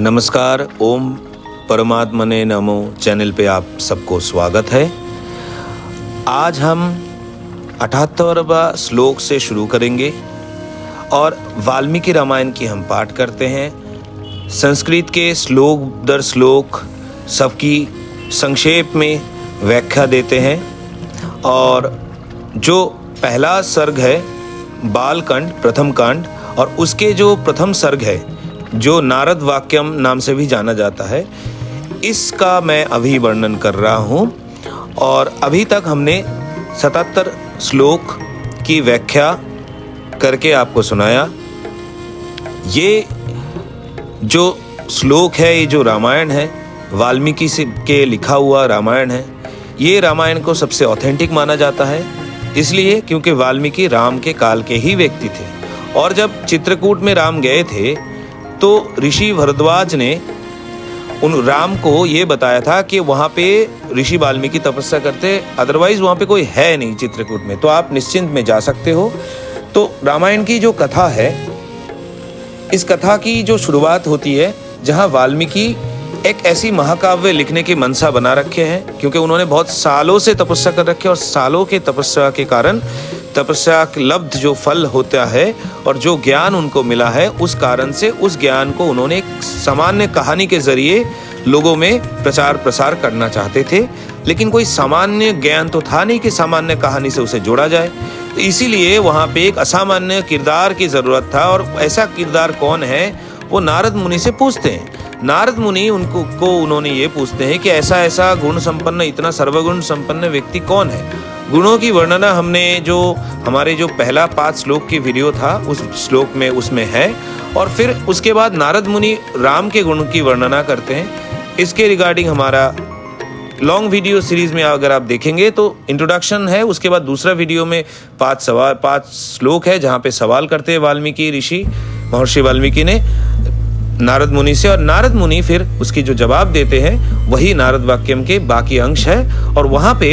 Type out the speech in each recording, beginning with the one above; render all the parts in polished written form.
नमस्कार, ओम परमात्मने नमो चैनल पे आप सबको स्वागत है। आज हम 78वां श्लोक से शुरू करेंगे और वाल्मीकि रामायण की हम पाठ करते हैं। संस्कृत के श्लोक दर श्लोक सबकी संक्षेप में व्याख्या देते हैं और जो पहला सर्ग है बालकांड प्रथम कांड और उसके जो प्रथम सर्ग है जो नारद वाक्यम नाम से भी जाना जाता है, इसका मैं अभी वर्णन कर रहा हूँ। और अभी तक हमने 77 श्लोक की व्याख्या करके आपको सुनाया। ये जो श्लोक है, ये जो रामायण है, वाल्मीकि से के लिखा हुआ रामायण है, ये रामायण को सबसे ऑथेंटिक माना जाता है। इसलिए क्योंकि वाल्मीकि राम के काल के ही व्यक्ति थे और जब चित्रकूट में राम गए थे तो ऋषि भरद्वाज ने उन राम को ये बताया था कि वहाँ पे ऋषि वाल्मीकि तपस्या करते, अदरवाइज वहाँ पे कोई है नहीं चित्रकूट में, तो आप निश्चिंत में जा सकते हो। तो रामायण की जो कथा है, इस कथा की जो शुरुआत होती है जहाँ वाल्मीकि एक ऐसी महाकाव्य लिखने की मनसा बना रखे हैं, क्योंकि उन्होंने बहुत सालों से तपस्या कर रखे और सालों के तपस्या के कारण तपस्या लब्ध जो फल होता है और जो ज्ञान उनको मिला है, उस कारण से उस ज्ञान को उन्होंने एक सामान्य कहानी के जरिए लोगों में प्रचार प्रसार करना चाहते थे। लेकिन कोई सामान्य ज्ञान तो था नहीं कि सामान्य कहानी से उसे जोड़ा जाए, तो इसीलिए वहाँ पे एक असामान्य किरदार की जरूरत था। और ऐसा किरदार कौन है, वो नारद मुनि से पूछते हैं। नारद मुनि उन्होंने ये पूछते हैं कि ऐसा ऐसा गुण संपन्न, इतना सर्वगुण संपन्न व्यक्ति कौन है। गुणों की वर्णना हमने जो हमारे जो पहला 5 श्लोक की वीडियो था उस श्लोक में उसमें है, और फिर उसके बाद नारद मुनि राम के गुण की वर्णना करते हैं। इसके रिगार्डिंग हमारा लॉन्ग वीडियो सीरीज में अगर आप देखेंगे तो इंट्रोडक्शन है, उसके बाद दूसरा वीडियो में 5 श्लोक है जहाँ पे सवाल करते हैं वाल्मीकि ऋषि, महर्षि वाल्मीकि ने नारद मुनि से, और नारद मुनि फिर उसकी जो जवाब देते हैं वही नारद वाक्यम के बाकी अंश है। और वहाँ पे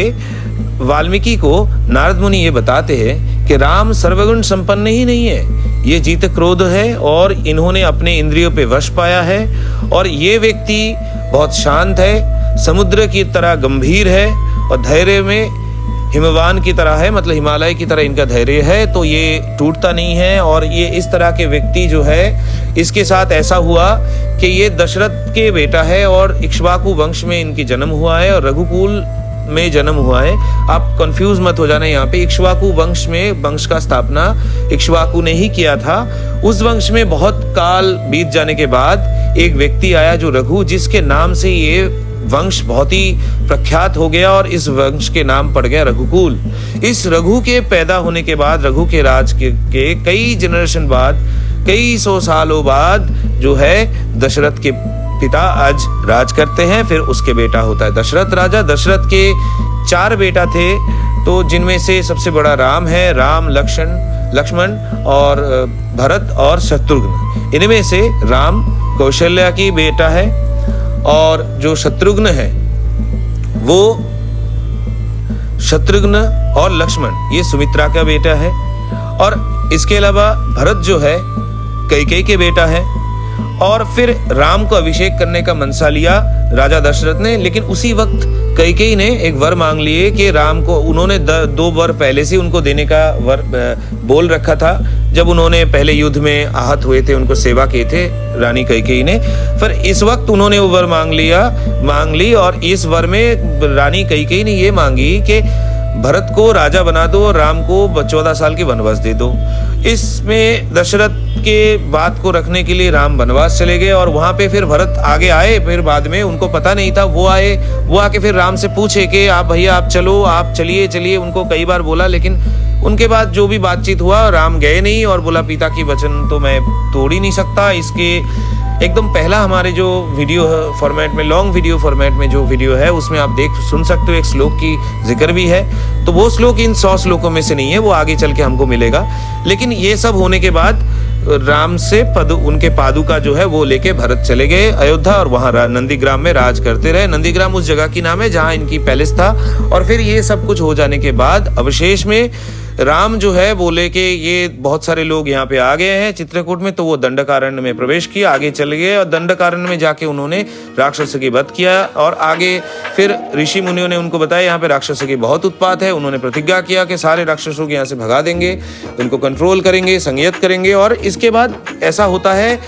वाल्मीकि को नारद मुनि ये बताते हैं कि राम सर्वगुण संपन्न ही नहीं है, ये जीत क्रोध है और इन्होंने अपने इंद्रियों पे वश पाया है, और ये व्यक्ति बहुत शांत है, समुद्र की तरह गंभीर है और धैर्य में हिमवान की तरह है, मतलब हिमालय की तरह इनका धैर्य है, तो ये टूटता नहीं है। और ये इस तरह के व्यक्ति जो है, इसके साथ ऐसा हुआ कि ये दशरथ के बेटा है और इक्ष्वाकु वंश में इनकी जन्म हुआ है और रघुकुल में जन्म हुआ है। आप कंफ्यूज मत हो जाना, यहाँ पे इक्ष्वाकु वंश में वंश का स्थापना इक्ष्वाकु ने ही किया था। उस वंश में बहुत काल बीत जाने के बाद एक व्यक्ति आया जो रघु, जिसके नाम से ये वंश बहुत ही प्रख्यात हो गया और इस वंश के नाम पड़ गया रघुकुल। इस रघु के पैदा होने के बाद, रघु के राज के कई जनरेशन बाद, कई 100 सालों बाद जो है दशरथ के पिता आज राज करते हैं। फिर उसके बेटा होता है दशरथ राजा। दशरथ के 4 बेटा थे, तो जिनमें से सबसे बड़ा राम है, राम लक्ष्मण और भरत और शत्रुघ्न। इनमें से राम कौशल्या की बेटा है और जो शत्रुघ्न है वो शत्रुघ्न और लक्ष्मण ये सुमित्रा का बेटा है। और इसके अलावा भरत जो है कैकेयी के बेटा है। और फिर राम को अभिषेक करने का मनसा लिया राजा दशरथ ने, लेकिन उसी वक्त कैकेयी ने एक वर मांग लिए कि राम को, उन्होंने 2 वर पहले से उनको देने का वर बोल रखा था। जब उन्होंने पहले युद्ध में आहत हुए थे, उनको सेवा किए थे रानी कैकेयी ने, फिर इस वक्त उन्होंने वो वर मांग ली। और इस वर में रानी कैकेयी ने ये मांगी कि भरत को राजा बना दो और राम को 14 साल की वनवास दे दो। इसमें दशरथ के बात को रखने के लिए राम वनवास चले गए और वहां पे फिर भरत आगे आए। फिर बाद में उनको पता नहीं था, वो आके फिर राम से पूछे कि आप भैया आप चलो, आप चलिए। उनको कई बार बोला, लेकिन उनके बाद जो भी बातचीत हुआ, राम गए नहीं और बोला पिता की वचन तो मैं तोड़ ही नहीं सकता। इसके एकदम पहला हमारे जो वीडियो फॉर्मेट में, लॉन्ग वीडियो फॉर्मेट में जो वीडियो है, उसमें आप सुन सकते हो, एक श्लोक की जिक्र भी है। तो वो श्लोक इन 100 श्लोकों में से नहीं है, वो आगे चल के हमको मिलेगा। लेकिन ये सब होने के बाद राम से उनके पादुका जो है वो लेके भरत चले गए अयोध्या और वहाँ नंदीग्राम में राज करते रहे। नंदीग्राम उस जगह की नाम है जहाँ इनकी पैलेस था। और फिर ये सब कुछ हो जाने के बाद अवशेष में राम जो है बोले कि ये बहुत सारे लोग यहाँ पे आ गए हैं चित्रकूट में, तो वो दंडकारण्य में प्रवेश किया, आगे चले गए और दंडकारण्य में जाके उन्होंने राक्षस की वध किया। और आगे फिर ऋषि मुनियों ने उनको बताया यहाँ पे राक्षस की बहुत उत्पात है। उन्होंने प्रतिज्ञा किया कि सारे राक्षसों को यहाँ से भगा देंगे, उनको कंट्रोल करेंगे, संयत करेंगे। और इसके बाद ऐसा होता है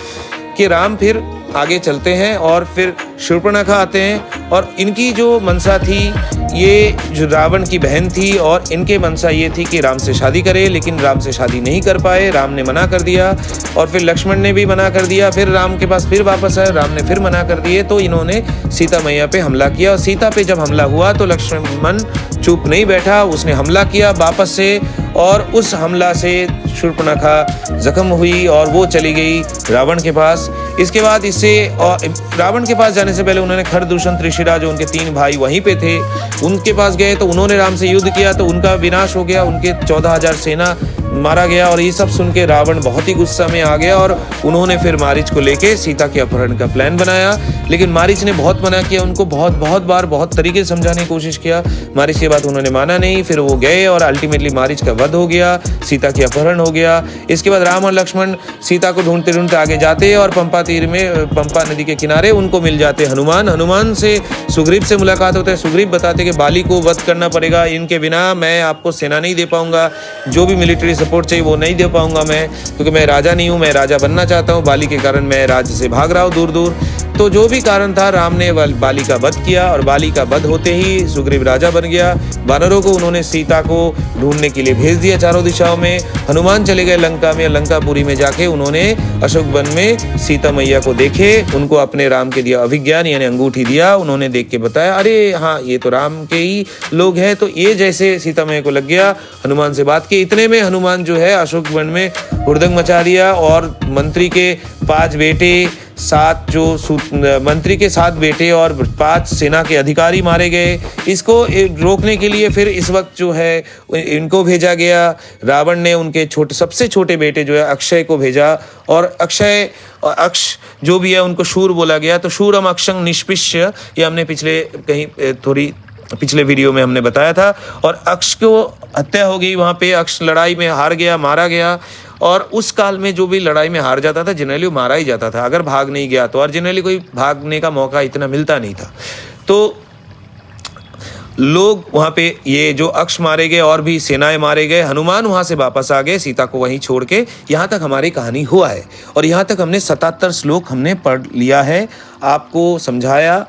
कि राम फिर आगे चलते हैं और फिर शूर्पणखा आते हैं। और इनकी जो मनसा थी, ये जो रावण की बहन थी, और इनके मनसा ये थी कि राम से शादी करे, लेकिन राम से शादी नहीं कर पाए, राम ने मना कर दिया। और फिर लक्ष्मण ने भी मना कर दिया, फिर राम के पास फिर वापस आए, राम ने फिर मना कर दिए, तो इन्होंने सीता मैया पे हमला किया। और सीता पे जब हमला हुआ तो लक्ष्मण चुप नहीं बैठा, उसने हमला किया वापस से, और उस हमला से शूर्पणखा जख्म हुई और वो चली गई रावण के पास। इसके बाद इससे रावण के पास जाने से पहले उन्होंने खरदूषण, त्रिशिरा, जो उनके 3 भाई वहीं पे थे, उनके पास गए तो उन्होंने राम से युद्ध किया, तो उनका विनाश हो गया, उनके 14,000 सेना मारा गया। और ये सब सुन के रावण बहुत ही गुस्सा में आ गया और उन्होंने फिर मारीच को लेके सीता के अपहरण का प्लान बनाया। लेकिन मारीच ने बहुत मना किया, उनको बहुत बार बहुत तरीके से समझाने की कोशिश किया। मारीच की बात उन्होंने माना नहीं, फिर वो गए और अल्टीमेटली मारीच का वध हो गया, सीता की अपहरण हो गया। इसके बाद राम और लक्ष्मण सीता को ढूंढते ढूंढते आगे जाते और पंपा तीर में, पंपा नदी के किनारे उनको मिल जाते हनुमान से सुग्रीव से मुलाकात होता है। सुग्रीव बताते कि बाली को वध करना पड़ेगा, इनके बिना मैं आपको सेना नहीं दे पाऊंगा, जो भी मिलिट्री सपोर्ट चाहिए वो नहीं दे पाऊंगा मैं, क्योंकि मैं राजा नहीं हूँ, मैं राजा बनना चाहता हूँ, बाली के कारण मैं राज्य से भाग रहा हूँ दूर दूर। तो जो भी कारण था, राम ने बाली का वध किया और बाली का वध होते ही सुग्रीव राजा बन गया। वानरों को उन्होंने सीता को ढूंढने के लिए भेज दिया चारों दिशाओं में। हनुमान चले गए लंका में, लंकापुरी में जाके उन्होंने अशोक वन में सीता मैया को देखे, उनको अपने राम के दिया अभिज्ञान यानी अंगूठी दिया। उन्होंने देख के बताया, अरे हाँ ये तो राम के ही लोग हैं। तो ये जैसे सीता मैया को लग गया, हनुमान से बात की। इतने में हनुमान जो है अशोक वन में हुड़दंग मचा दिया और मंत्री के 5 बेटे, 7 मंत्री के 7 बेटे और 5 सेना के अधिकारी मारे गए। इसको रोकने के लिए फिर इस वक्त जो है इनको भेजा गया। रावण ने उनके सबसे छोटे बेटे जो है अक्षय को भेजा, और अक्षय और अक्ष जो भी है उनको शूर बोला गया। तो शूरम अक्षं निष्पिष्य, ये हमने पिछले वीडियो में हमने बताया था। और अक्ष को हत्या हो गई वहाँ पे, अक्ष लड़ाई में हार गया, मारा गया। और उस काल में जो भी लड़ाई में हार जाता था जनरली वो मारा ही जाता था, अगर भाग नहीं गया तो। और जनरली कोई भागने का मौका इतना मिलता नहीं था। तो लोग वहाँ पे ये जो अक्ष मारे गए और भी सेनाएं मारे गए। हनुमान वहाँ से वापस आ गए सीता को वहीं छोड़ के। यहाँ तक हमारी कहानी हुआ है और यहाँ तक हमने 77 श्लोक हमने पढ़ लिया है, आपको समझाया।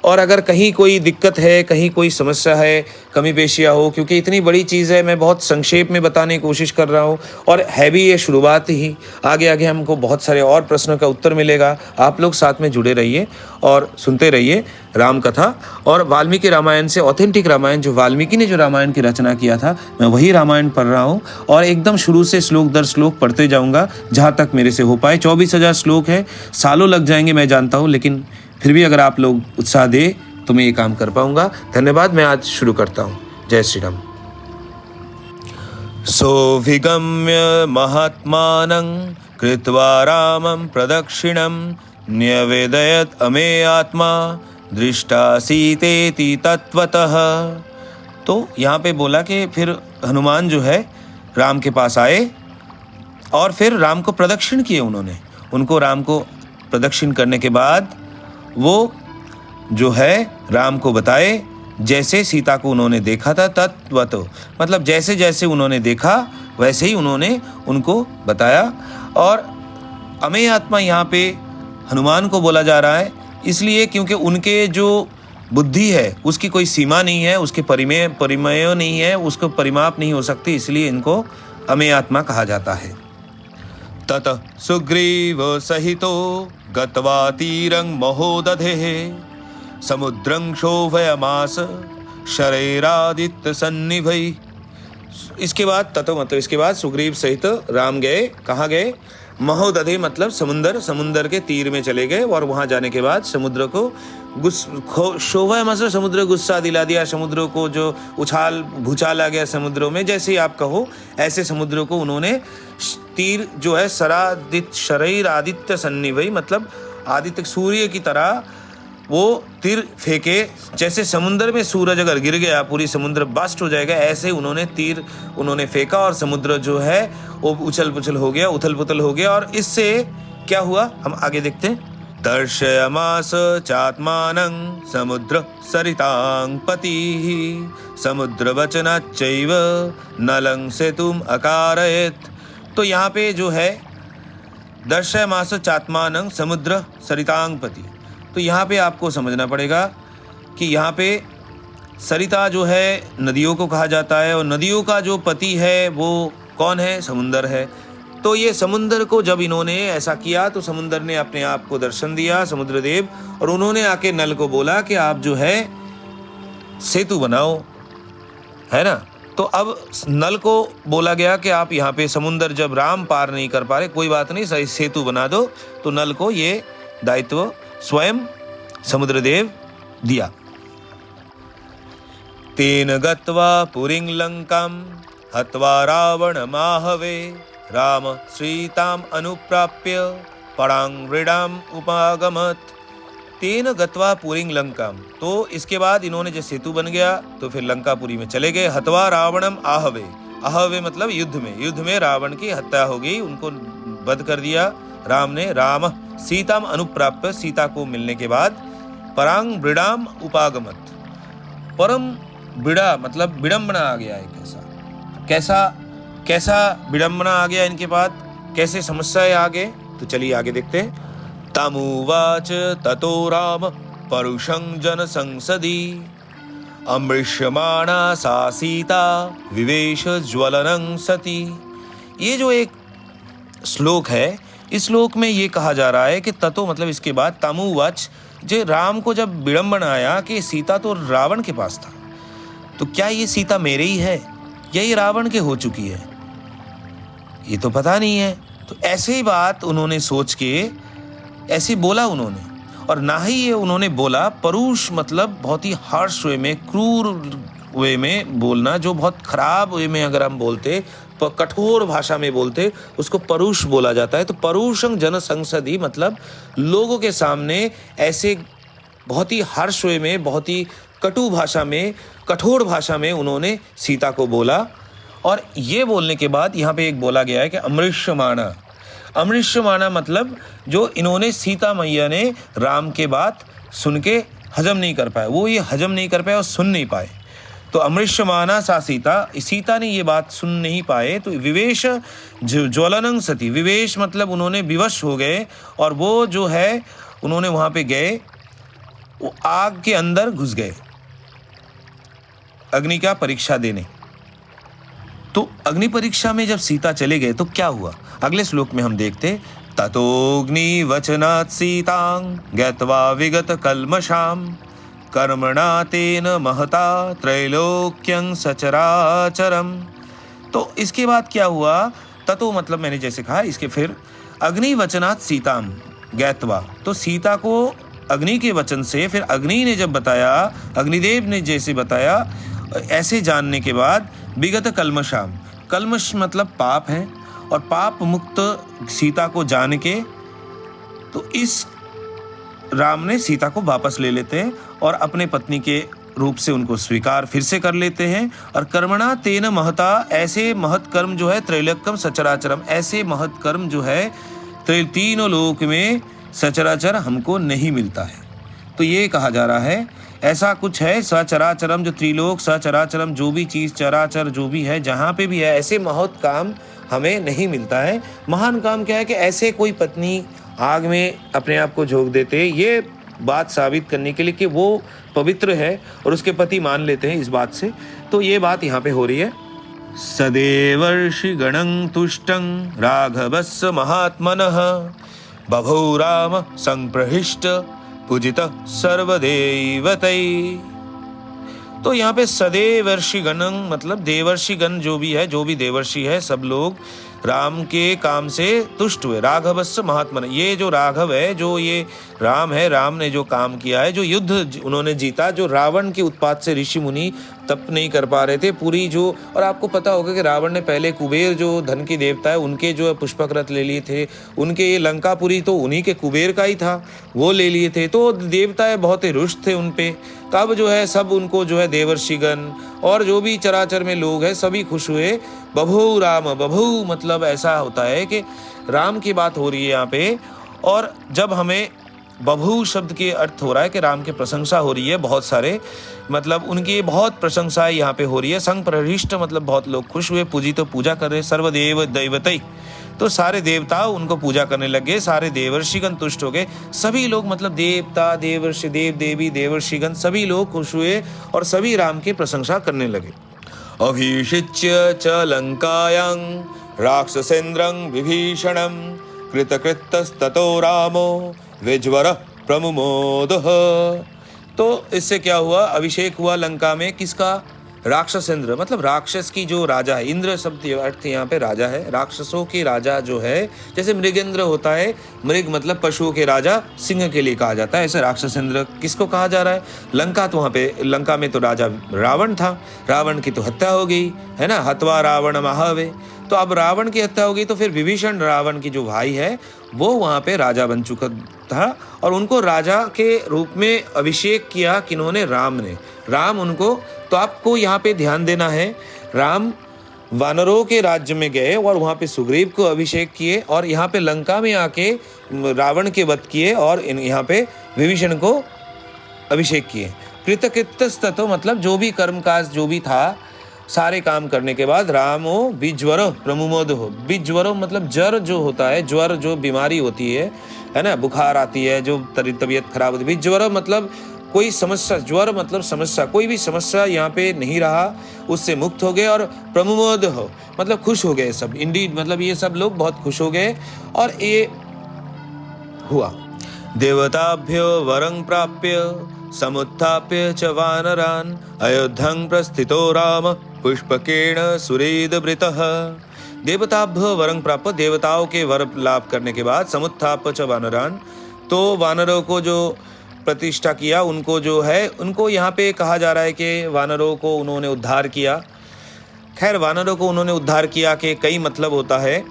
और अगर कहीं कोई दिक्कत है, कहीं कोई समस्या है, कमी पेशियाँ हो, क्योंकि इतनी बड़ी चीज़ है, मैं बहुत संक्षेप में बताने की कोशिश कर रहा हूँ और है भी ये शुरुआत ही। आगे आगे हमको बहुत सारे और प्रश्नों का उत्तर मिलेगा। आप लोग साथ में जुड़े रहिए और सुनते रहिए राम कथा। और वाल्मीकि रामायण से, ऑथेंटिक रामायण, जो वाल्मीकि ने जो रामायण की रचना किया था, मैं वही रामायण पढ़ रहा हूँ और एकदम शुरू से श्लोक दर श्लोक पढ़ते जाऊँगा जहाँ तक मेरे से हो पाए। 24,000 श्लोक है, सालों लग जाएंगे मैं जानता हूँ, लेकिन फिर भी अगर आप लोग उत्साह दे तो मैं ये काम कर पाऊंगा। धन्यवाद। मैं आज शुरू करता हूँ। जय श्री राम। सोऽभिगम्य महात्मानं कृत्वा रामं प्रदक्षिणं न्यवेदयत् अमे आत्मा दृष्टासीतेति तत्वतः। तो यहाँ पे बोला कि फिर हनुमान जो है राम के पास आए और फिर राम को प्रदक्षिण किए उन्होंने। उनको राम को प्रदक्षिण करने के बाद वो जो है राम को बताए जैसे सीता को उन्होंने देखा था तत्वत, मतलब जैसे जैसे उन्होंने देखा वैसे ही उन्होंने उनको बताया। और अमेय आत्मा यहाँ पे हनुमान को बोला जा रहा है इसलिए क्योंकि उनके जो बुद्धि है उसकी कोई सीमा नहीं है, उसके परिमेय नहीं है, उसको परिमाप नहीं हो सकती, इसलिए इनको अमेय आत्मा कहा जाता है। तत सुग्रीव सहितो गत्वा तीरं महोदधेः समुद्रं क्षोभयमास शरैरादित्य सन्निभै। इसके बाद मतलब इसके बाद सुग्रीव सहित राम गए। कहाँ गए? महोदधे मतलब समुद्र के तीर में चले गए। और वहाँ जाने के बाद समुद्र को शोभयमास, समुद्र गुस्सा दिला दिया, समुद्र को जो भूचाल आ गया समुद्रों में, जैसे ही आप कहो ऐसे समुद्र को उन्होंने तीर जो है शरैर आदित्य सन्निभै, मतलब आदित्य सूर्य की तरह वो तीर फेंके, जैसे समुद्र में सूरज अगर गिर गया पूरी समुद्र बस्ट हो जाएगा, ऐसे उन्होंने तीर फेंका और समुद्र जो है वो उछल पुछल हो गया, उथल पुथल हो गया। और इससे क्या हुआ हम आगे देखते हैं। दर्शयमास चात्मानं समुद्र सरितां पतिः समुद्र वचनाच्चैव नलं सेतुम् अकारयत्। तो यहाँ पे जो है दर्शयमास चात्मानं समुद्र सरितां पति, तो यहाँ पे आपको समझना पड़ेगा कि यहाँ पे सरिता जो है नदियों को कहा जाता है और नदियों का जो पति है वो कौन है? समुंदर है। तो ये समुंदर को जब इन्होंने ऐसा किया तो समुंदर ने अपने आप को दर्शन दिया, समुद्र देव, और उन्होंने आके नल को बोला कि आप जो है सेतु बनाओ, है ना। तो अब नल को बोला गया कि आप यहाँ पे समुंदर जब राम पार नहीं कर पा रहे, कोई बात नहीं, सही सेतु बना दो। तो नल को ये दायित्व स्वयं समुद्रदेव दिया। तेन गत्वा पुरीं लंकां हत्वा रावण माहवे राम सीताम अनुप्राप्य परांगृणाम उपागमत। तेन गत्वा पुरीं लंकां, तो इसके बाद इन्होंने जब सेतु बन गया तो फिर लंकापुरी में चले गए। हत्वा रावणम आहवे, आहवे मतलब युद्ध में रावण की हत्या हो गई, उनको वध कर दिया राम ने। राम सीताम अनुप्राप्य, सीता को मिलने के बाद परांग वृणाम उपागमत, परम विड़ा मतलब विडंबना आ गया है। कैसा विडंबना आ गया इनके बाद, कैसे समस्याएं आ गए, तो चलिए आगे देखते हैं। तमुवाच ततो राम परुषं जन संसदि अमृष्यमाणा सा सीता विवेश ज्वलनं सती। ये जो एक श्लोक है, इस श्लोक में ये कहा जा रहा है कि ततो मतलब इसके बाद, तमुवाच, जो राम को जब विडंबना आया कि सीता तो रावण के पास था, तो क्या ये सीता मेरे ही है या ये रावण के हो चुकी है, ये तो पता नहीं है। तो ऐसे ही बात उन्होंने सोच के ऐसे बोला उन्होंने, और ना ही ये उन्होंने बोला परुष मतलब बहुत ही हार्श वे में, क्रूर वे में बोलना, जो बहुत खराब वे में अगर हम बोलते, कठोर भाषा में बोलते, उसको परुष बोला जाता है। तो परुषं जन संसदि मतलब लोगों के सामने ऐसे बहुत ही हार्श वे में, बहुत ही कटु भाषा में, कठोर भाषा में उन्होंने सीता को बोला। और ये बोलने के बाद यहाँ पे एक बोला गया है कि अमृष्यमाणा, अमृष्यमाणा मतलब जो इन्होंने सीता मैया ने राम के बात सुन के हजम नहीं कर पाए, वो ये हजम नहीं कर पाए और सुन नहीं पाए। तो अमृष्यमाणा सा सीता, सीता ने ये बात सुन नहीं पाए, तो विवेश ज्वलनं सती, विवेश मतलब उन्होंने विवश हो गए, और वो जो है उन्होंने वहाँ पे गए, वो आग के अंदर घुस गए अग्नि का परीक्षा देने। तो अग्नि परीक्षा में जब सीता चले गए तो क्या हुआ, अगले श्लोक में हम देखते। ततोग्नि वचनात् सीतां ज्ञात्वा विगत कल्मषां कर्मणा तेन महता त्रैलोक्यं सचराचरम। तो इसके बाद क्या हुआ, ततो मतलब मैंने जैसे कहा, इसके फिर अग्नि वचनात् सीतां ज्ञात्वा, तो सीता को अग्नि के वचन से, फिर अग्नि ने जब बताया, अग्निदेव ने जैसे बताया, ऐसे जानने के बाद विगत कल्मषाम, कल्मष मतलब पाप है, और पाप मुक्त सीता को जान के तो इस राम ने सीता को वापस ले लेते हैं और अपने पत्नी के रूप से उनको स्वीकार फिर से कर लेते हैं। और कर्मणा तेन महता, ऐसे महत कर्म जो है, त्रैलोक्यम सचराचरम, ऐसे महत कर्म जो है तीनों लोक में सचराचर हमको नहीं मिलता है। तो ये कहा जा रहा है ऐसा कुछ है, सचराचरम जो त्रिलोक, सचराचरम जो भी चीज़, चराचर जो भी है, जहाँ पे भी है, ऐसे महत काम हमें नहीं मिलता है। महान काम क्या है कि ऐसे कोई पत्नी आग में अपने आप को झोंक देते, ये बात साबित करने के लिए कि वो पवित्र है और उसके पति मान लेते हैं इस बात से। तो ये बात यहाँ पे हो रही है। सदेवर्षि गणं तुष्टं राघवस्य महात्मनः बभौ राम संप्रहिष्ट पूजितः सर्वदेवतै। तो यहाँ पे सदेवर्षि गणं मतलब देवर्षि गण जो भी है, जो भी देवर्षि है, सब लोग राम के काम से तुष्ट हुए। राघवस्य महात्मन, ये जो राघव है, जो ये राम है, राम ने जो काम किया है, जो युद्ध उन्होंने जीता, जो रावण के उत्पात से ऋषि मुनि तप नहीं कर पा रहे थे पूरी जो। और आपको पता होगा कि रावण ने पहले कुबेर जो धन के देवता है उनके जो है पुष्पक रथ ले लिए थे, उनके ये लंकापुरी तो उन्हीं के कुबेर का ही था, वो ले लिए थे। तो देवता बहुत ही रुष्ट थे उन पे। तब जो है सब उनको जो है देवर्षिगण और जो भी चराचर में लोग हैं सभी खुश हुए। बभू राम, बभू मतलब ऐसा होता है कि राम की बात हो रही है यहाँ पे। और जब हमें बभू शब्द के अर्थ हो रहा है कि राम की प्रशंसा हो रही है, बहुत सारे मतलब उनकी बहुत प्रशंसा यहाँ पे हो रही है। संग प्रहृष्ट मतलब बहुत लोग खुश हुए। पूजी तो पूजा कर रहे, सर्वदेव दैवतई, तो सारे देवता उनको पूजा करने लगे, सारे देवर्षिगण तुष्ट हो गए। सभी लोग मतलब देवता, देवर्षि, देव देवी, देवर्षिगण सभी लोग खुश हुए और सभी राम की प्रशंसा करने लगे। अभिषिच्य च लंकायां राक्षसेन्द्रं विभीषणं कृतकृतस्ततो रामो विज्वर प्रमुमोदः। तो इससे क्या हुआ, अभिषेक हुआ लंका में किसका, राक्षसेंद्र मतलब राक्षस की जो राजा है। इंद्र शब्द अर्थ यहाँ पे राजा है, राक्षसों के राजा जो है। जैसे मृगेंद्र होता है, मृग मतलब पशुओं के राजा, सिंह के लिए कहा जाता है, ऐसे राक्षसेंद्र किसको कहा जा रहा है। लंका तो वहाँ पे, लंका में तो राजा रावण था, रावण की तो हत्या हो गई है ना, हत्वा रावण महावे। तो अब रावण की हत्या हो गई तो फिर विभीषण रावण की जो भाई है वो वहाँ पे राजा बन चुका था और उनको राजा के रूप में अभिषेक किया किन्होंने, राम ने। राम उनको, तो आपको यहाँ पे ध्यान देना है, राम वानरों के राज्य में गए और वहाँ पे सुग्रीव को अभिषेक किए और यहाँ पे लंका में आके रावण के वध किए और यहाँ पे विभीषण को अभिषेक किए। कृतकृतस्ततो मतलब जो भी कर्मकाज जो भी था सारे काम करने के बाद रामो विज्वरो प्रमुमोद हो। विज्वरो मतलब जर जो होता है, ज्वर जो बीमारी होती है ना, बुखार आती है, जो तबीयत खराब होती है। विज्वर मतलब कोई समस्या, ज्वर मतलब समस्या, कोई भी समस्या यहाँ पे नहीं रहा, उससे मुक्त हो गए। और प्रमुमोद हो मतलब खुश हो गए सब, इंडीड मतलब ये सब लोग बहुत खुश हो गए और ये हुआ। देवताभ्यो वरं प्राप्य समुत्थाप्य च वानरान् अयोध्यां प्रस्थितो राम पुष्पकेण सुरेदवृतः। देवताभ्यो वरं प्राप्य, देवताओं के वर लाभ करने के बाद समुत्थाप्य च वानरान्, तो वानरों को जो प्रतिष्ठा किया उनको जो है, उनको यहाँ पे कहा जा रहा है कि वानरों को उन्होंने उद्धार किया। खैर वानरों को उन्होंने उद्धार किया के कई मतलब होता है।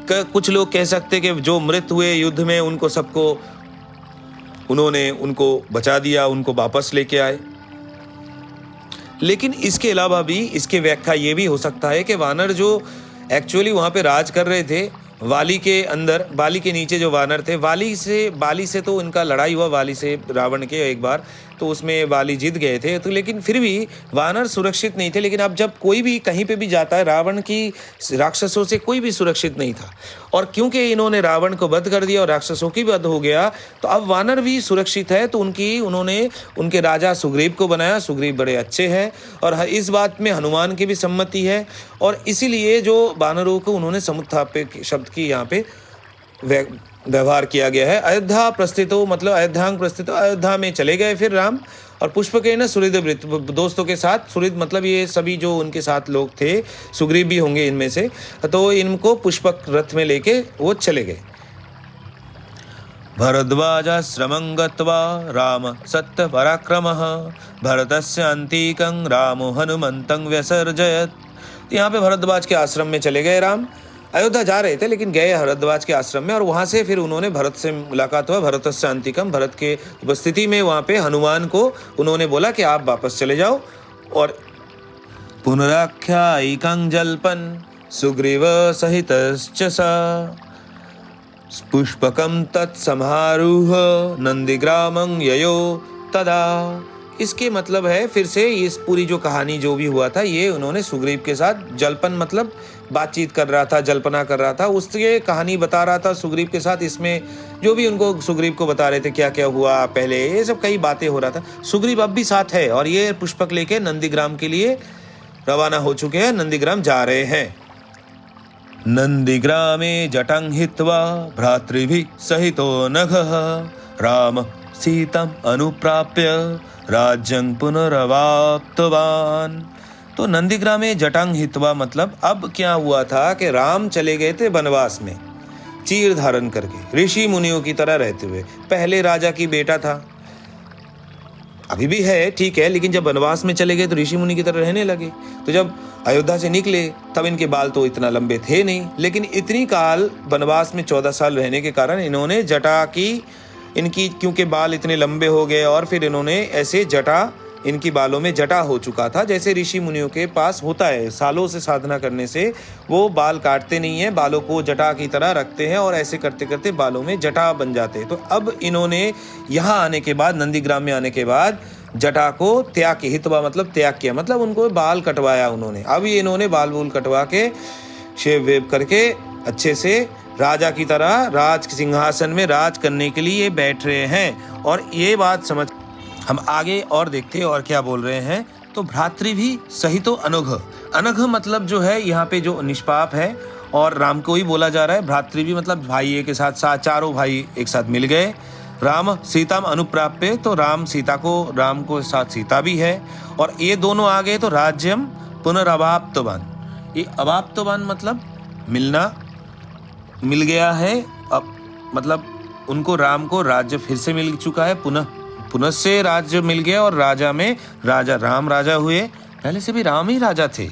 कुछ लोग कह सकते कि जो मृत हुए युद्ध में उनको सबको उन्होंने उनको बचा दिया, उनको वापस लेके आए। लेकिन इसके अलावा भी इसके व्याख्या ये भी हो सकता है कि वानर जो एक्चुअली वहाँ पे राज कर रहे थे, वाली के अंदर, वाली के नीचे जो वानर थे, बाली से तो इनका लड़ाई हुआ, वाली से रावण के एक बार, तो उसमें वाली जीत गए थे। तो लेकिन फिर भी वानर सुरक्षित नहीं थे। लेकिन अब जब कोई भी कहीं पे भी जाता है, रावण की राक्षसों से कोई भी सुरक्षित नहीं था। और क्योंकि इन्होंने रावण को वध कर दिया और राक्षसों की वध हो गया, तो अब वानर भी सुरक्षित है। तो उन्होंने उनके राजा सुग्रीव को बनाया। सुग्रीव बड़े अच्छे हैं और इस बात में हनुमान की भी सम्मति है। और इसीलिए जो वानरों को उन्होंने समुत्थाप्य शब्द की यहाँ पे व्यवहार किया गया है। अयोध्या प्रस्थितो मतलब अयोध्यांग प्रस्थितो, अयोध्या में चले गए फिर राम। और पुष्पकेन सुहृदवृत, दोस्तों के साथ, सुहृद मतलब ये सभी जो उनके साथ लोग थे, सुग्रीव भी होंगे इनमें से, तो इनको पुष्पक रथ में लेके वो चले गए। भरद्वाजाश्रमं गत्वा राम सत्य पराक्रमः भरतस्य अंतिकं रामो हनुमन्तं व्यसर्जयत्। यहाँ पे भरद्वाज के आश्रम में चले गए राम। अयोध्या जा रहे थे लेकिन गए भरद्वाज के आश्रम में और वहाँ से फिर उन्होंने भरत से मुलाकात हुआ। भरतस्य अंतिकम, भरत के उपस्थिति में वहाँ पे हनुमान को उन्होंने बोला कि आप वापस चले जाओ। और पुनराख्यायिकं जल्पन् सुग्रीव सहितश्च स पुष्पकं तत्समारूह नंदीग्रामं ययो तदा। इसके मतलब है फिर से इस पूरी जो कहानी जो भी हुआ था, ये उन्होंने सुग्रीव के साथ जल्पन मतलब बातचीत कर रहा था, जल्पना कर रहा था, उसके कहानी बता रहा था सुग्रीव के साथ। इसमें जो भी उनको सुग्रीव को बता रहे थे क्या क्या हुआ पहले, ये सब कई बातें हो रहा था। सुग्रीव अब भी साथ है और ये पुष्पक लेके नंदीग्राम के लिए रवाना हो चुके हैं, नंदीग्राम जा रहे हैं। नंदीग्रामे जटं हित्वा भ्रातृभिः सहितो नघः राम सीतम अनुप्राप्य राज्यं पुनरवाप्तवान्। तो नंदीग्रामे जटांग हित्वा मतलब अब क्या हुआ था कि राम चले गए थे वनवास में चीर धारण करके, ऋषि मुनियों की तरह रहते हुए। पहले राजा की बेटा था, अभी भी है, ठीक है, लेकिन जब वनवास में चले गए तो ऋषि मुनि की तरह रहने लगे। तो जब अयोध्या से निकले तब इनके बाल तो इतना लंबे थे नहीं, लेकिन इतनी काल वनवास में 14 साल रहने के कारण इन्होंने जटा की, इनकी क्योंकि बाल इतने लंबे हो गए और फिर इन्होंने ऐसे जटा, इनकी बालों में जटा हो चुका था, जैसे ऋषि मुनियों के पास होता है। सालों से साधना करने से वो बाल काटते नहीं है, बालों को जटा की तरह रखते हैं और ऐसे करते करते बालों में जटा बन जाते हैं। तो अब इन्होंने यहाँ आने के बाद, नंदीग्राम में आने के बाद जटा को त्याग किया, हितवा मतलब त्याग किया, मतलब उनको बाल कटवाया उन्होंने। अब ये इन्होंने बाल वूल कटवा के शेव वेव करके अच्छे से राजा की तरह राज सिंहासन में राज करने के लिए बैठ रहे हैं। और ये बात समझ हम आगे और देखते हैं और क्या बोल रहे हैं। तो भ्रातृ भी सहितो अनघ, अनघ मतलब जो है यहाँ पे जो निष्पाप है और राम को ही बोला जा रहा है। भ्रातृ भी मतलब भाई के साथ साथ चारों भाई एक साथ मिल गए। राम सीताम अनुप्राप्य, तो राम सीता को, राम को साथ सीता भी है और ये दोनों आ गए। तो राज्यम पुनरवाप्तवान, ये अवाप्तवान मतलब मिलना, मिल गया है। अब मतलब उनको, राम को राज्य फिर से मिल चुका है, पुनः से राज्य मिल गया और राजा में राजा राम राजा हुए। पहले से भी राम ही राजा थे,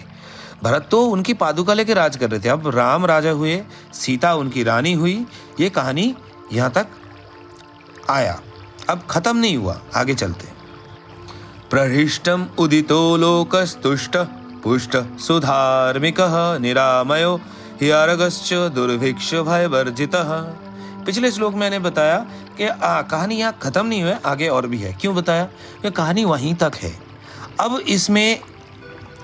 भरत तो उनकी पादुका लेके राज कर रहे थे, अब राम राजा हुए, सीता उनकी रानी हुई। ये कहानी यहाँ तक आया, अब खत्म नहीं हुआ, आगे चलते। प्रहृष्टम उदितो लोकस्तुष्ट पुष्ट सुधार्मिकः निरामयो ह्यर्गश्च दुर्भिक्ष भय वर्जितः। पिछले श्लोक में मैंने बताया कि कहानी यहाँ खत्म नहीं हुई, आगे और भी है। क्यों बताया? कि कहानी वहीं तक है। अब इसमें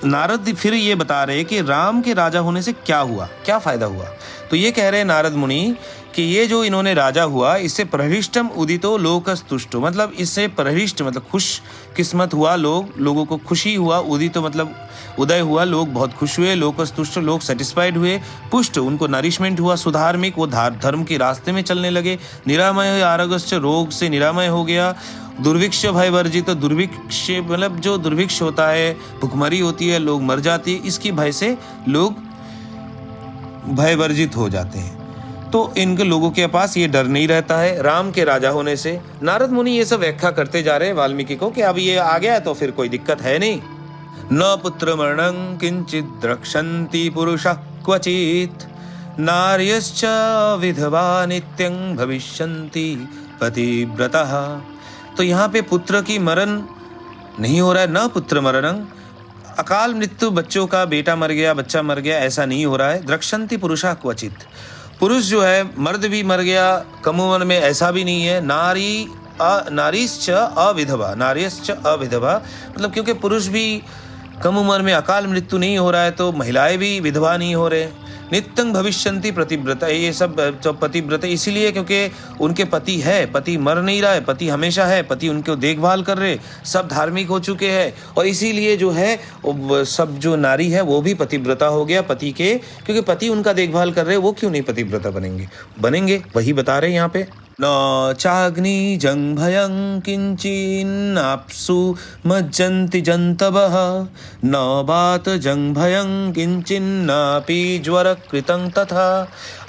नारद फिर ये बता रहे कि राम के राजा होने से क्या हुआ, क्या फायदा हुआ। तो ये कह रहे नारद मुनि कि ये जो इन्होंने राजा हुआ, इससे प्रहृष्टम उदितो लोकस्तुष्टो, मतलब इससे प्रहृष्ट मतलब खुश किस्मत हुआ, लोगों को खुशी हुआ। उदितो मतलब उदय हुआ, लोग बहुत खुश हुए। लोकस्तुष्ट, लोग सेटिस्फाइड हुए। पुष्ट, उनको नरिशमेंट हुआ। सुधार्मिक, वो धर्म के रास्ते में चलने लगे। निरामय आरोग्यश्च, रोग से निरामय हो गया। दुर्भिक्ष भय वर्जित, तो दुर्भिक्ष मतलब जो दुर्भिक्ष होता है, भुखमरी होती है, लोग मर जाते हैं, इसकी भय से लोग भय वर्जित हो जाते हैं। तो इनके लोगों के पास ये डर नहीं रहता है राम के राजा होने से। नारद मुनि ये सब व्याख्या करते जा रहे हैं वाल्मीकि को कि अब ये आ गया तो फिर कोई दिक्कत है नहीं। न पुत्र मरणं किंचित द्रक्षन्ति पुरुषः क्वचित् नार्यश्च विधवा नित्यं भविष्यन्ति पतिव्रतः। तो यहाँ पे पुत्र की मरण नहीं हो रहा है, न पुत्र मरणं, अकाल मृत्यु, बच्चों का बेटा मर गया, बच्चा मर गया, ऐसा नहीं हो रहा है। द्रक्षन्ति पुरुषः क्वचित्, पुरुष जो है मर्द भी मर गया कम उम्र में, ऐसा भी नहीं है। नारीश्च अविधवा, नार्यश्च अविधवा मतलब क्योंकि पुरुष भी कम उम्र में अकाल मृत्यु नहीं हो रहा है तो महिलाएं भी विधवा नहीं हो रहे। नित्यं भविष्यन्ति प्रतिव्रता, ये सब पतिव्रता इसीलिए क्योंकि उनके पति है, पति मर नहीं रहा है, पति हमेशा है, पति उनको देखभाल कर रहे, सब धार्मिक हो चुके हैं और इसीलिए जो है सब जो नारी है वो भी पतिव्रता हो गया पति के, क्योंकि पति उनका देखभाल कर रहे, वो क्यों नहीं पतिव्रता बनेंगे, वही बता रहे यहाँ पे। न चाग्नि जंग भयं किंचिन्नाप्सु मज्जन्ति जंतवः न बात जंग भयं किंचिन्नापि ज्वर कृतं तथा।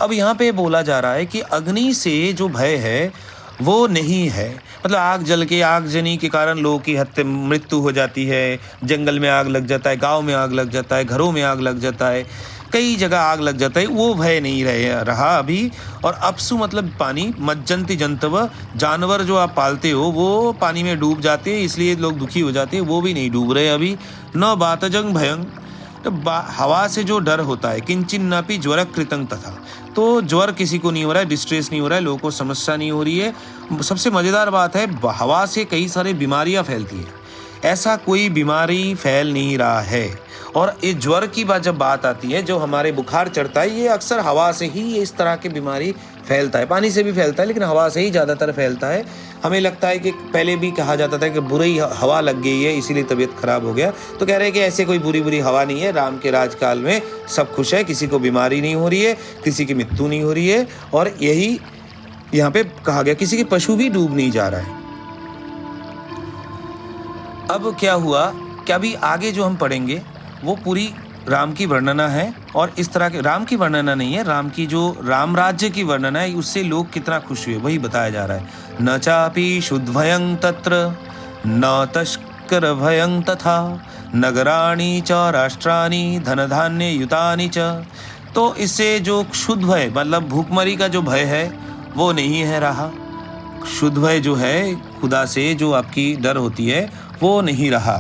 अब यहाँ पे बोला जा रहा है कि अग्नि से जो भय है वो नहीं है, मतलब आग जल के, आगजनी के कारण लोगों की हत्या मृत्यु हो जाती है, जंगल में आग लग जाता है, गांव में आग लग जाता है, घरों में आग लग जाता है, कई जगह आग लग जाता है, वो भय नहीं रहा अभी। और अपसु मतलब पानी, मज्जंती जंतव, जानवर जो आप पालते हो वो पानी में डूब जाते हैं, इसलिए लोग दुखी हो जाते हैं, वो भी नहीं डूब रहे अभी। न बातजंग भयंग, तो हवा से जो डर होता है, किंचिन नापि ज्वर कृतं तथा, तो ज्वर किसी को नहीं हो रहा है, डिस्ट्रेस नहीं हो रहा है, लोगों को समस्या नहीं हो रही है। सबसे मज़ेदार बात है, हवा से कई सारी बीमारियां फैलती हैं, ऐसा कोई बीमारी फैल नहीं रहा है। और ये ज्वर की जब बात आती है, जो हमारे बुखार चढ़ता है, ये अक्सर हवा से ही इस तरह की बीमारी फैलता है, पानी से भी फैलता है लेकिन हवा से ही ज़्यादातर फैलता है। हमें लगता है कि पहले भी कहा जाता था कि बुरी हवा लग गई है इसीलिए तबीयत खराब हो गया, तो कह रहे हैं कि ऐसे कोई बुरी हवा नहीं है, राम के राजकाल में सब खुश है, किसी को बीमारी नहीं हो रही है, किसी की मृत्यु नहीं हो रही है। और यही यहाँ पे कहा गया, किसी के पशु भी डूब नहीं जा रहा है। अब क्या हुआ कि अभी आगे जो हम पढ़ेंगे वो पूरी राम की वर्णना है। और इस तरह के राम की वर्णना नहीं है, राम की जो राम राज्य की वर्णना है, उससे लोग कितना खुश हुए वही बताया जा रहा है। न चापि शुद्धभयं तत्र न तस्कर भयं तथा नगराणि च राष्ट्राणि धन धान्य युतानि च। तो इससे जो शुद्ध भय मतलब भूखमरी का जो भय है वो नहीं है रहा। शुद्ध भय जो है खुदा से जो आपकी डर होती है वो नहीं रहा।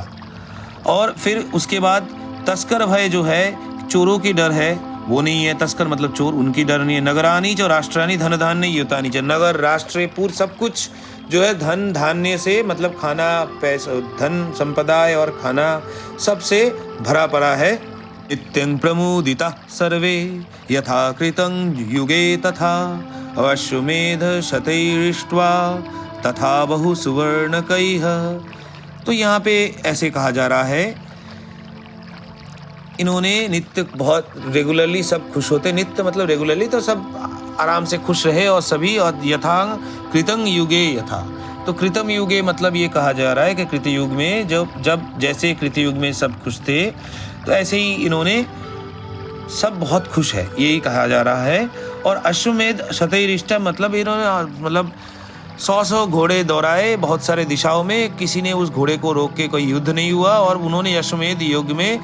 और फिर उसके बाद तस्कर भय जो है, चोरों की डर है, वो नहीं है। तस्कर मतलब चोर, उनकी डर नहीं है। नगरानी जो राष्ट्रानी धन धान्य युतानी च। नगर राष्ट्र पूर्व सब कुछ जो है धन धान्य से मतलब खाना पैसा धन संपदा और खाना सबसे भरा पड़ा है। नित्यं प्रमुदिता सर्वे यथा कृतं युगे तथा अश्वमेध शतैरिष्ट्वा तथा बहु सुवर्णकैः। तो यहाँ पे ऐसे कहा जा रहा है, इन्होंने नित्य बहुत रेगुलरली सब खुश होते। नित्य मतलब रेगुलरली, तो सब आराम से खुश रहे और सभी। और यथा कृतं युगे यथा, तो कृतम युगे मतलब ये कहा जा रहा है कि कृत युग में जब जैसे कृत युग में सब खुश थे तो ऐसे ही इन्होंने सब बहुत खुश है, यही कहा जा रहा है। और अश्वमेध शतैरिष्टा मतलब इन्होंने मतलब 100 घोड़े दौड़ाए बहुत सारे दिशाओं में, किसी ने उस घोड़े को रोक के कोई युद्ध नहीं हुआ। और उन्होंने अश्वमेध युग में,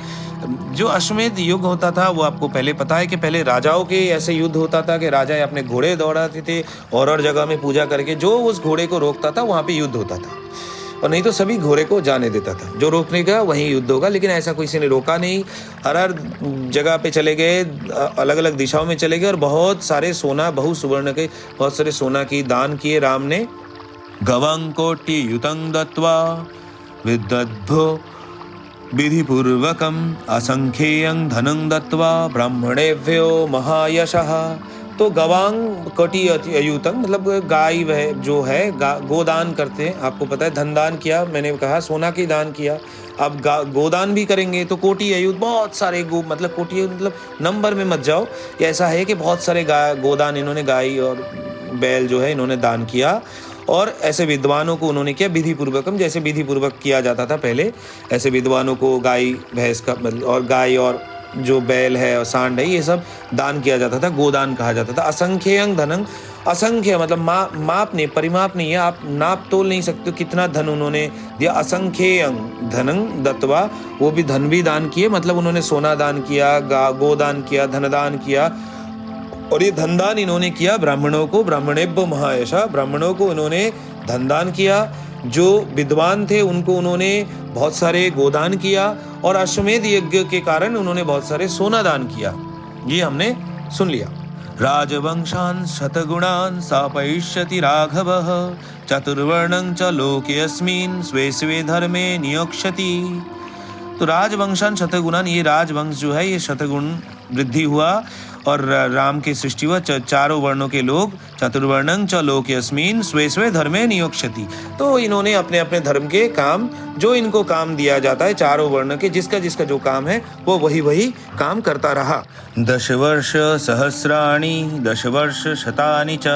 जो अश्वमेध युग होता था वो आपको पहले पता है कि पहले राजाओं के ऐसे युद्ध होता था कि राजा अपने घोड़े दौड़ाते थे और जगह में पूजा करके जो उस घोड़े को रोकता था वहाँ पे युद्ध होता था, और नहीं तो सभी घोड़े को जाने देता था। जो रोकने का वहीं युद्ध होगा, लेकिन ऐसा किसी ने रोका नहीं। हर जगह पे चले गए, अलग अलग दिशाओं में चले गए और बहुत सारे सोना बहु सुवर्ण के बहुत सारे सोना की दान किए राम ने। गवं कोटि युतं दत्वा विदद्भो विधिपूर्वकम असंख्येयं धनं दत्वा ब्राह्मणेभ्यो महायशः। तो गवांग कोटि अयुतम मतलब गाय वह जो है गोदान करते हैं, आपको पता है। धन दान किया, मैंने कहा सोना की दान किया, अब गोदान भी करेंगे तो कोटि अयुत बहुत सारे गो मतलब कोटि मतलब नंबर में मत जाओ, ऐसा है कि बहुत सारे गोदान इन्होंने गाय और बैल जो है इन्होंने दान किया। और ऐसे विद्वानों को उन्होंने किया विधि पूर्वकम, जैसे विधि पूर्वक किया जाता था पहले, ऐसे विद्वानों को गाय भैंस का और गाय और जो बैल है और सांड है ये सब दान किया जाता था, गोदान कहा जाता था। असंख्यं धनं, असंख्य मतलब माप नहीं, परिमाप नहीं है, आप नाप तोल नहीं सकते कितना धन उन्होंने दिया। असंख्यं धनं दत्वा, वो भी धन भी दान किए, मतलब उन्होंने सोना दान किया, गोदान किया, धन दान किया। और ये धनदान इन्होंने किया ब्राह्मणों को, ब्राह्मणेभ्यो महायशः, ब्राह्मणों को इन्होंने धनदान किया। जो विद्वान थे उनको उन्होंने बहुत सारे गोदान किया, और अश्वमेध यज्ञ के कारण उन्होंने बहुत सारे सोना दान किया। ये हमने सुन लिया। राजवंशान् शतगुणान् स्थापयिष्यति राघवः चतुर्वर्णं च लोकेऽस्मिन् स्वे स्वे धर्मे नियोक्ष्यति। तो राजवंशान् शतगुणान्, ये राजवंश जो है ये शतगुण वृद्धि हुआ और राम की सृष्टि हुआ। चारों वर्णों के लोग चतुर्वर्णं च लोकेऽस्मिन् स्वे स्वे धर्मे नियोक्ष्यति। तो इन्होंने अपने अपने धर्म के काम, जो इनको काम दिया जाता है चारों वर्ण के, जिसका जिसका जो काम है वो वही काम करता रहा। 10 वर्ष सहस्राणि 10 वर्ष शतानि च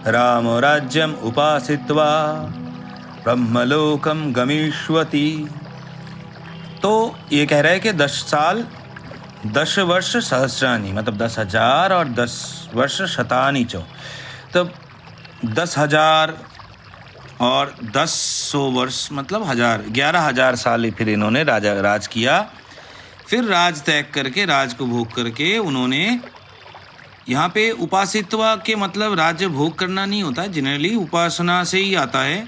राम राज्यम उपासित्वा ब्रह्मलोकम गमिष्यति। तो ये कह रहा है कि 10 साल 10 वर्ष सहस्राणी मतलब 10,000 और 10 वर्ष शतानी चो, तब 10,000 और 100 वर्ष मतलब 11,000 साल फिर इन्होंने राज किया। फिर राज त्याग करके, राज को भोग करके उन्होंने यहाँ पे उपासित्वा के मतलब राज्य भोग करना नहीं होता, जनरली उपासना से ही आता है,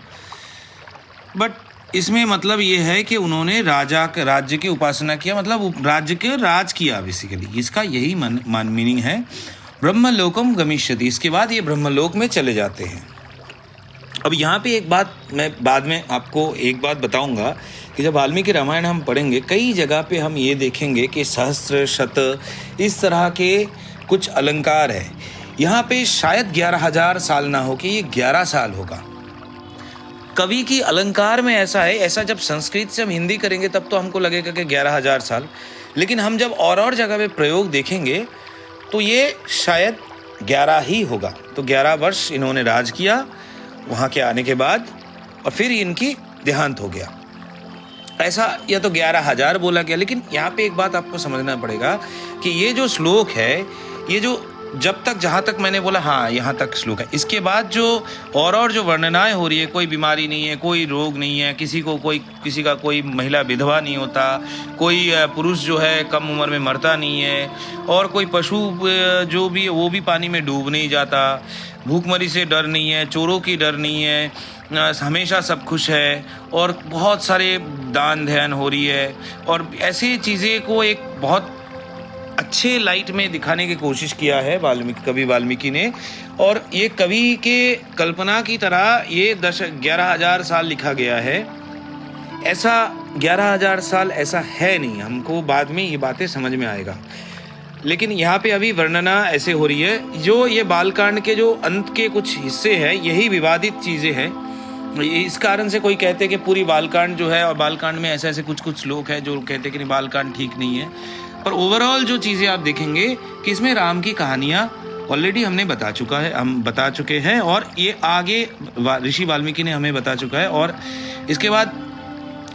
बट इसमें मतलब ये है कि उन्होंने राज्य की उपासना किया, मतलब राज्य के राज किया बेसिकली, इसका यही मीनिंग है। ब्रह्मलोकम गमिष्यति, इसके बाद ये ब्रह्मलोक में चले जाते हैं। अब यहाँ पे एक बात मैं बाद में आपको एक बात बताऊंगा कि जब वाल्मीकि रामायण हम पढ़ेंगे कई जगह पे हम ये देखेंगे कि सहस्त्र शत इस तरह के कुछ अलंकार है। यहाँ पे शायद 11,000 साल ना हो कि ये 11 साल होगा। कवि की अलंकार में ऐसा है, ऐसा जब संस्कृत से हम हिंदी करेंगे तब तो हमको लगेगा कि 11,000 साल, लेकिन हम जब और जगह पे प्रयोग देखेंगे तो ये शायद 11 ही होगा। तो 11 वर्ष इन्होंने राज किया वहाँ के आने के बाद, और फिर इनकी देहांत हो गया। ऐसा या तो 11,000 बोला गया। लेकिन यहाँ पे एक बात आपको समझना पड़ेगा कि ये जो श्लोक है, ये जो जब तक जहाँ तक मैंने बोला हाँ यहाँ तक श्लोक है, इसके बाद जो और जो वर्णनाएं हो रही है, कोई बीमारी नहीं है, कोई रोग नहीं है, किसी का कोई महिला विधवा नहीं होता, कोई पुरुष जो है कम उम्र में मरता नहीं है, और कोई पशु जो भी वो भी पानी में डूब नहीं जाता, भूखमरी से डर नहीं है, चोरों की डर नहीं है, हमेशा सब खुश है, और बहुत सारे दान ध्यान हो रही है, और ऐसी चीज़ें को एक बहुत अच्छे लाइट में दिखाने की कोशिश किया है कवि वाल्मीकि ने। और ये कवि के कल्पना की तरह ये 11,000 साल लिखा गया है। ऐसा 11,000 साल ऐसा है नहीं, हमको बाद में ये बातें समझ में आएगा। लेकिन यहाँ पे अभी वर्णना ऐसे हो रही है, जो ये बालकांड के जो अंत के कुछ हिस्से हैं यही विवादित चीज़ें हैं। इस कारण से कोई कहते हैं कि पूरी बालकांड जो है, और बालकांड में ऐसे कुछ श्लोक है जो कहते हैं कि नहीं बालकांड ठीक नहीं है। पर ओवरऑल जो चीज़ें आप देखेंगे कि इसमें राम की कहानियाँ ऑलरेडी हम बता चुके हैं, और ये आगे ऋषि वाल्मीकि ने हमें बता चुका है। और इसके बाद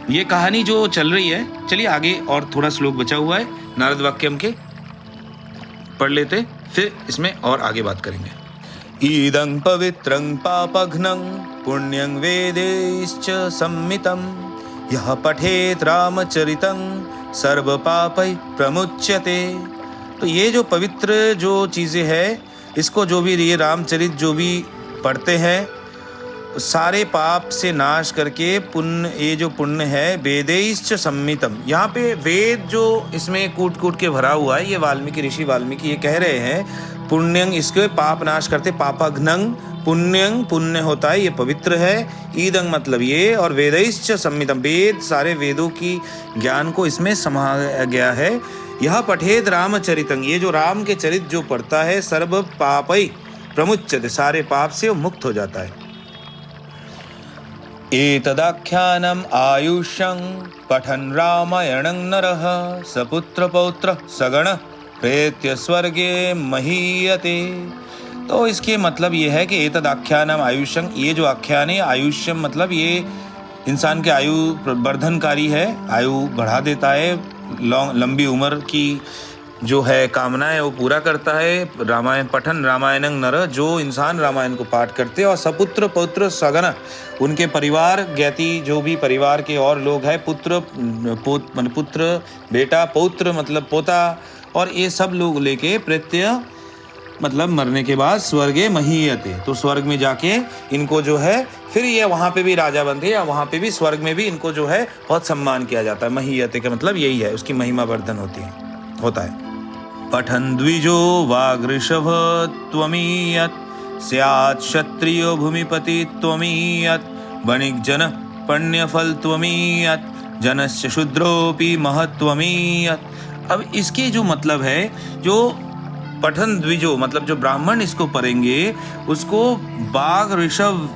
ये कहानी जो चल रही है, चलिए आगे और थोड़ा श्लोक बचा हुआ है नारद वाक्यम के, पढ़ लेते, फिर इसमें और आगे बात करेंगे। ईदं पवित्रं पापघ्नं पुण्यं वेदैश्च सम्मितं यः पठेत रामचरितं सर्व पापै प्रमुच्यते। तो ये जो पवित्र जो चीज़ें हैं, इसको जो भी ये रामचरित जो भी पढ़ते हैं, सारे पाप से नाश करके ये जो पुण्य है, वेदैश्च सम्मितम, यहाँ पे वेद जो इसमें कूट के भरा हुआ है, ये ऋषि वाल्मीकि ये कह रहे हैं पुण्यं, इसके पाप नाश करते, पापाघ्नं पुण्यं, पुण्य होता है ये पवित्र है, ईदं मतलब ये, और वेदैश्च सम्मितम, वेद सारे वेदों की ज्ञान को इसमें समाया गया है। यह पठेद रामचरितं, ये जो राम के चरित जो पढ़ता है, सर्व पापै प्रमुच्यते, सारे पाप से वो मुक्त हो जाता है। एतदाख्यानम् आयुष्यं पठन् रामायणं नरः सपुत्र पौत्र सगण प्रेत्य स्वर्गे महीयते। तो इसके मतलब ये है कि एतदाख्यानम् आयुष्यं, ये जो आख्यान है आयुष्यम मतलब ये इंसान के आयु वर्धनकारी है, आयु बढ़ा देता है, लंबी उम्र की जो है कामना है वो पूरा करता है। रामायण पठन रामायणं नर, जो इंसान रामायण को पाठ करते हैं, और सपुत्र पौत्र सगन, उनके परिवार ज्ञाति जो भी परिवार के और लोग हैं, पुत्र बेटा, पौत्र मतलब पोता, और ये सब लोग लेके प्रत्यय मतलब मरने के बाद स्वर्गे महीयते, तो स्वर्ग में जाके इनको जो है फिर ये वहाँ पे भी राजा बनते हैं, या वहाँ पे भी स्वर्ग में भी इनको जो है बहुत सम्मान किया जाता है। महीयते का मतलब यही है, उसकी महिमा वर्धन होता है। पठन् द्विजो वागृषभ त्वमीयत् स्यात् क्षत्रियो भूमिपति त्वमीयत् वणिक्जन पुण्यफल त्वमीयत् जनस्य शूद्रोऽपि महत्त्वमीयत्। अब इसके जो मतलब है, जो पठन द्विजो मतलब जो ब्राह्मण इसको पढ़ेंगे उसको बाघ ऋषभ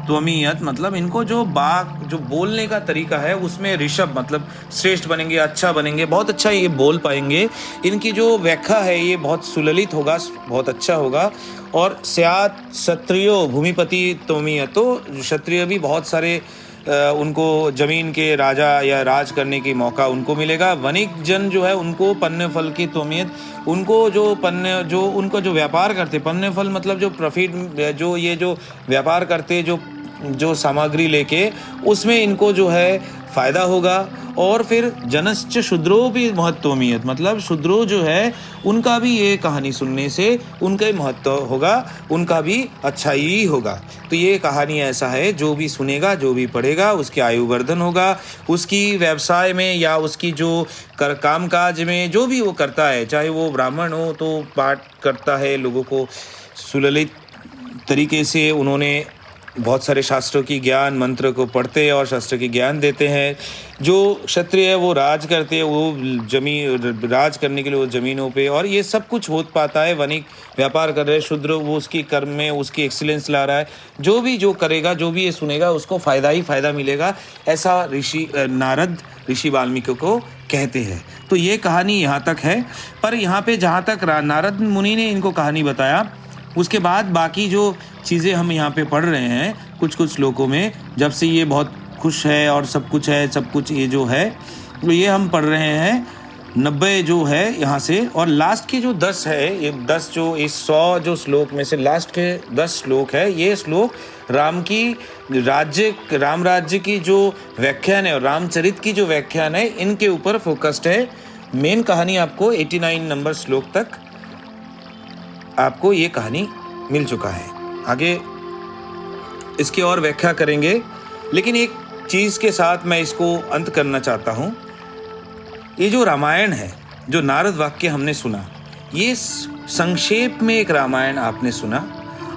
त्वमीयत मतलब इनको जो बाघ जो बोलने का तरीका है उसमें ऋषभ मतलब श्रेष्ठ बनेंगे, अच्छा बनेंगे, बहुत अच्छा ये बोल पाएंगे। इनकी जो व्याख्या है ये बहुत सुललित होगा, बहुत अच्छा होगा। और स्यात् क्षत्रियो भूमिपति त्वमीयत, तो क्षत्रिय भी बहुत सारे उनको जमीन के राजा या राज करने की मौका उनको मिलेगा। वणिक जन जो है उनको पन्य फल की त्वमीयत, उनको जो पन्य जो उनको जो व्यापार करते, पन्य फल मतलब जो प्रॉफिट जो ये जो व्यापार करते जो सामग्री लेके उसमें इनको जो है फ़ायदा होगा। और फिर जनश्च शूद्रो भी महत्वमीयत मतलब शूद्रो जो है उनका भी ये कहानी सुनने से उनका ही महत्व होगा, उनका भी अच्छा ही होगा। तो ये कहानी ऐसा है, जो भी सुनेगा जो भी पढ़ेगा उसकी आयु वर्धन होगा, उसकी व्यवसाय में या उसकी जो काम काज में जो भी वो करता है, चाहे वो ब्राह्मण हो तो पाठ करता है, लोगों को सुललित तरीके से उन्होंने बहुत सारे शास्त्रों की ज्ञान मंत्र को पढ़ते हैं और शास्त्र की ज्ञान देते हैं। जो क्षत्रिय है वो राज करते हैं, वो राज करने के लिए वो ज़मीनों पे, और ये सब कुछ हो पाता है। वणिक व्यापार कर रहे हैं, शूद्र वो उसकी कर्म में उसकी एक्सीलेंस ला रहा है। जो करेगा, जो भी ये सुनेगा उसको फ़ायदा ही फ़ायदा मिलेगा, ऐसा नारद ऋषि वाल्मीकि को कहते हैं। तो ये कहानी यहाँ तक है। पर यहाँ पे जहाँ तक नारद मुनि ने इनको कहानी बताया, उसके बाद बाकी जो चीज़ें हम यहाँ पे पढ़ रहे हैं कुछ श्लोकों में, जब से ये बहुत खुश है और सब कुछ है, सब कुछ ये जो है, तो ये हम पढ़ रहे हैं 90 जो है यहाँ से, और लास्ट के जो 10 है, ये 10 जो इस 100 जो श्लोक में से लास्ट के 10 श्लोक है, ये श्लोक राम राज्य की जो व्याख्यान है और रामचरित की जो व्याख्यान है, इनके ऊपर फोकस्ड है। मेन कहानी आपको 89 नंबर श्लोक तक आपको ये कहानी मिल चुका है। आगे इसकी और व्याख्या करेंगे, लेकिन एक चीज़ के साथ मैं इसको अंत करना चाहता हूँ। ये जो रामायण है, जो नारद वाक्य हमने सुना, ये संक्षेप में एक रामायण आपने सुना।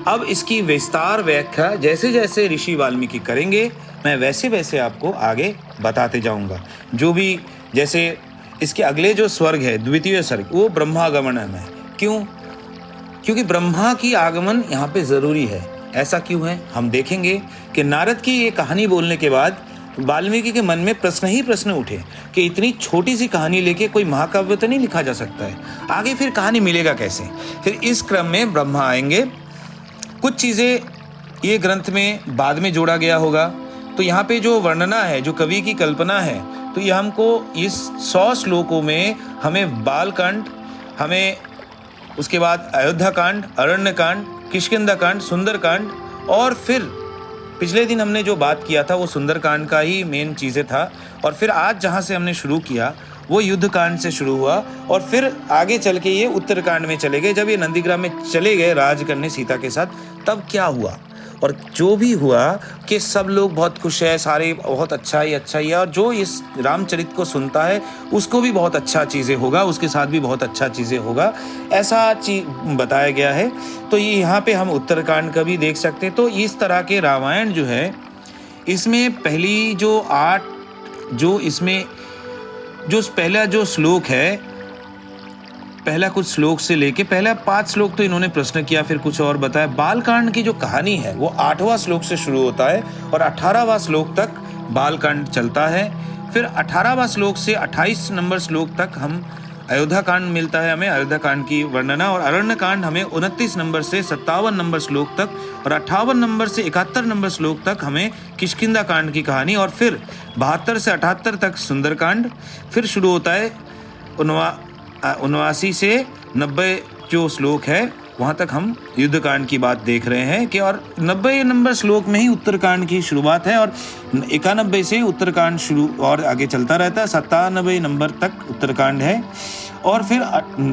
अब इसकी विस्तार व्याख्या जैसे जैसे ऋषि वाल्मीकि करेंगे, मैं वैसे वैसे आपको आगे बताते जाऊंगा। जो भी जैसे इसके अगले जो स्वर्ग है, द्वितीय स्वर्ग, वो ब्रह्मागमन है। क्यों? क्योंकि ब्रह्मा की आगमन यहाँ पे ज़रूरी है। ऐसा क्यों है, हम देखेंगे कि नारद की ये कहानी बोलने के बाद वाल्मीकि के मन में प्रश्न ही प्रश्न उठे कि इतनी छोटी सी कहानी लेके कोई महाकाव्य तो नहीं लिखा जा सकता है, आगे फिर कहानी मिलेगा कैसे। फिर इस क्रम में ब्रह्मा आएंगे। कुछ चीज़ें ये ग्रंथ में बाद में जोड़ा गया होगा, तो यहाँ पे जो वर्णना है, जो कवि की कल्पना है, तो ये हमको इस 100 श्लोकों में हमें बालकांड, हमें उसके बाद अयोध्या कांड, अरण्य कांड, किष्किंधा कांड, सुंदरकांड, और फिर पिछले दिन हमने जो बात किया था वो सुंदरकांड का ही मेन चीज़ें था। और फिर आज जहाँ से हमने शुरू किया वो युद्ध कांड से शुरू हुआ, और फिर आगे चल के ये उत्तरकांड में चले गए। जब ये नंदीग्राम में चले गए राज करने सीता के साथ, तब क्या हुआ, और जो भी हुआ कि सब लोग बहुत खुश है, सारे बहुत अच्छा ही है, और जो इस रामचरित को सुनता है उसको भी बहुत अच्छा चीज़ें होगा, उसके साथ भी बहुत अच्छा चीज़ें होगा, ऐसा चीज बताया गया है। तो ये यहाँ पे हम उत्तरकांड का भी देख सकते हैं। तो इस तरह के रामायण जो है, इसमें पहली जो 8 जो इसमें जो पहला जो श्लोक है, पहला कुछ श्लोक से लेके पहला 5 श्लोक तो इन्होंने प्रश्न किया, फिर कुछ और बताया। बालकांड की जो कहानी है वो 8वां श्लोक से शुरू होता है और 18वां श्लोक तक बालकांड चलता है। फिर 18वां श्लोक से 28 नंबर श्लोक तक हम अयोध्या कांड मिलता है हमें, अयोध्या कांड की वर्णना, और अरण्य कांड हमें 29 नंबर से 57 नंबर श्लोक तक, और 58 नंबर से 71 नंबर श्लोक तक हमें किष्किंधा कांड की कहानी, और फिर 72 से 78 तक सुंदरकांड। फिर शुरू होता है 79 से 90 जो श्लोक है, वहाँ तक हम युद्ध कांड की बात देख रहे हैं कि, और 90 नंबर श्लोक में ही उत्तरकांड की शुरुआत है, और 91 से उत्तरकांड शुरू और आगे चलता रहता है। 97 नंबर तक उत्तरकांड है, और फिर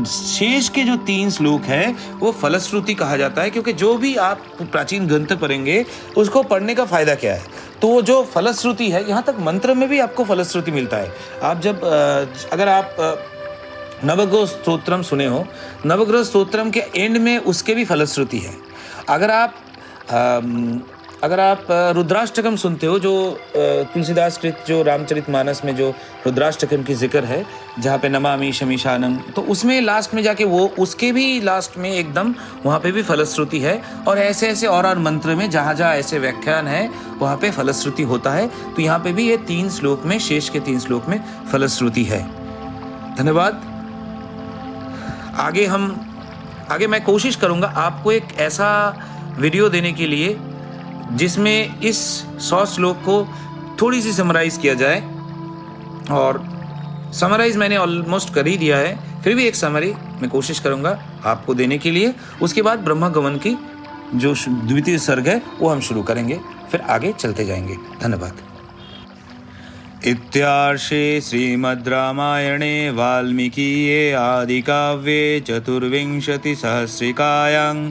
शेष के जो 3 श्लोक है वो फलश्रुति कहा जाता है, क्योंकि जो भी आप प्राचीन ग्रंथ पढ़ेंगे उसको पढ़ने का फायदा क्या है, तो जो फलश्रुति है, यहाँ तक मंत्र में भी आपको फलश्रुति मिलता है। आप जब अगर आप नवग्रह स्तोत्रम सुने हो, नवग्रह स्तोत्रम के एंड में उसके भी फलश्रुति है। अगर आप रुद्राष्टकम सुनते हो, जो तुलसीदास कृत जो रामचरितमानस में जो रुद्राष्टकम की जिक्र है, जहाँ पे नमामि शमीशानम, तो उसमें लास्ट में जाके वो उसके भी लास्ट में एकदम वहाँ पे भी फलश्रुति है। और ऐसे ऐसे और मंत्र में जहाँ जहाँ ऐसे व्याख्यान है वहाँ पे फलश्रुति होता है। तो यहाँ पे भी ये 3 श्लोक में, शेष के 3 श्लोक में फलश्रुति है। धन्यवाद। आगे मैं कोशिश करूंगा आपको एक ऐसा वीडियो देने के लिए जिसमें इस 100 श्लोक को थोड़ी सी समराइज किया जाए, और समराइज मैंने ऑलमोस्ट कर ही दिया है, फिर भी एक समरी मैं कोशिश करूंगा आपको देने के लिए। उसके बाद ब्रह्मागमन की जो द्वितीय सर्ग है वो हम शुरू करेंगे, फिर आगे चलते जाएंगे। धन्यवाद। इत्यार्षे श्रीमद् रामायणे वाल्मीकीये आदिकाव्ये चतुर्विंशतिसहस्रिकायां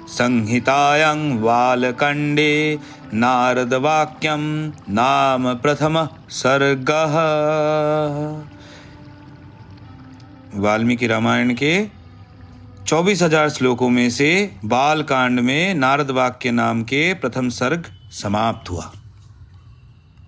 संहितायां बालकाण्डे नारदवाक्यं नाम प्रथमः सर्गः। वाल्मीकि रामायण के 24,000 श्लोकों में से बालकांड में नारद वाक्य नाम के प्रथम सर्ग समाप्त हुआ।